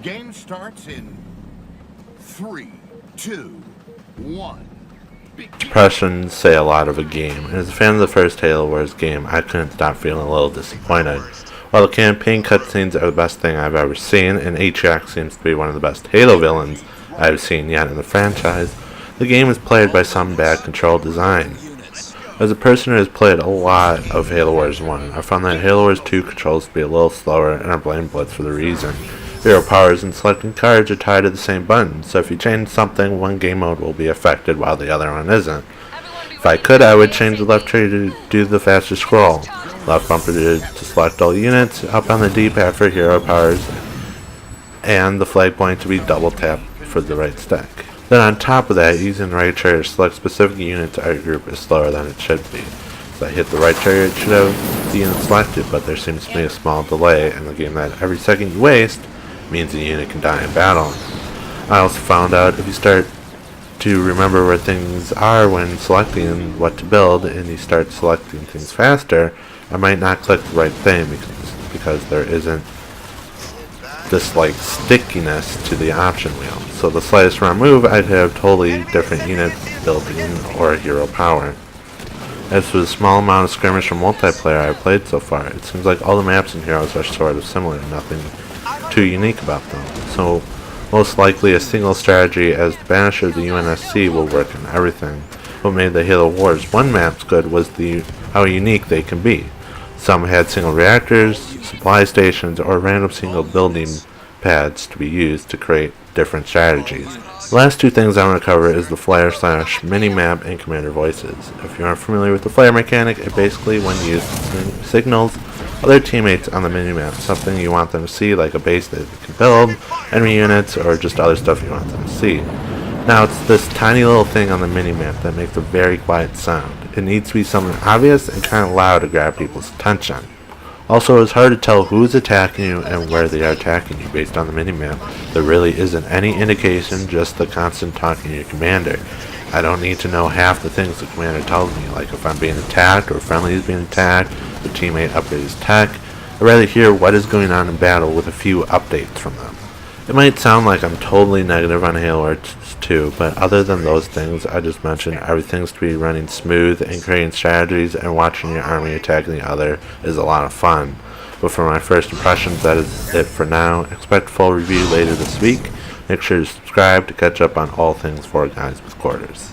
Game starts in 3, 2, 1. Impressions say a lot of a game, and as a fan of the first Halo Wars game, I couldn't stop feeling a little disappointed. While the campaign cutscenes are the best thing I've ever seen, and Atriox seems to be one of the best Halo villains I've seen yet in the franchise, the game is plagued by some bad control design. As a person who has played a lot of Halo Wars 1, I found that Halo Wars 2 controls to be a little slower, and I blame Blitz for the reason. Hero powers and selecting cards are tied to the same button, so if you change something, one game mode will be affected while the other one isn't. If I could, I would change the left trigger to do the faster scroll, left bumper to select all units, up on the D-pad for hero powers, and the flag point to be double tapped for the right stick. Then on top of that, using the right trigger to select specific units to our group is slower than it should be. As I hit the right trigger, it should have the unit selected, but there seems to be a small delay in the game that every second you waste means the unit can die in battle. I also found out if you start to remember where things are when selecting what to build and you start selecting things faster, I might not click the right thing because there isn't this like stickiness to the option wheel. So the slightest wrong move, I'd have totally different units built in or hero power. As for the small amount of skirmish or multiplayer I've played so far, it seems like all the maps and heroes are sort of similar, nothing too unique about them. So most likely a single strategy as the Banisher of the UNSC will work in everything. What made the Halo Wars 1 maps good was how unique they can be. Some had single reactors, supply stations, or random single building pads to be used to create different strategies. The last two things I want to cover is the flare / mini-map and commander voices. If you aren't familiar with the flare mechanic, it basically when used signals other teammates on the mini-map, something you want them to see like a base that they can build, enemy units, or just other stuff you want them to see. Now it's this tiny little thing on the mini-map that makes a very quiet sound. It needs to be something obvious and kind of loud to grab people's attention. Also, it's hard to tell who's attacking you and where they are attacking you based on the minimap. There really isn't any indication, just the constant talking to your commander. I don't need to know half the things the commander tells me, like if I'm being attacked or friendly is being attacked, the teammate upgrades tech. I'd rather hear what is going on in battle with a few updates from them. It might sound like I'm totally negative on Halo Wars 2, but other than those things I just mentioned, everything's to be running smooth and creating strategies and watching your army attacking the other is a lot of fun. But for my first impressions, that is it for now. Expect full review later this week. Make sure to subscribe to catch up on all things Four Guys with Quarters.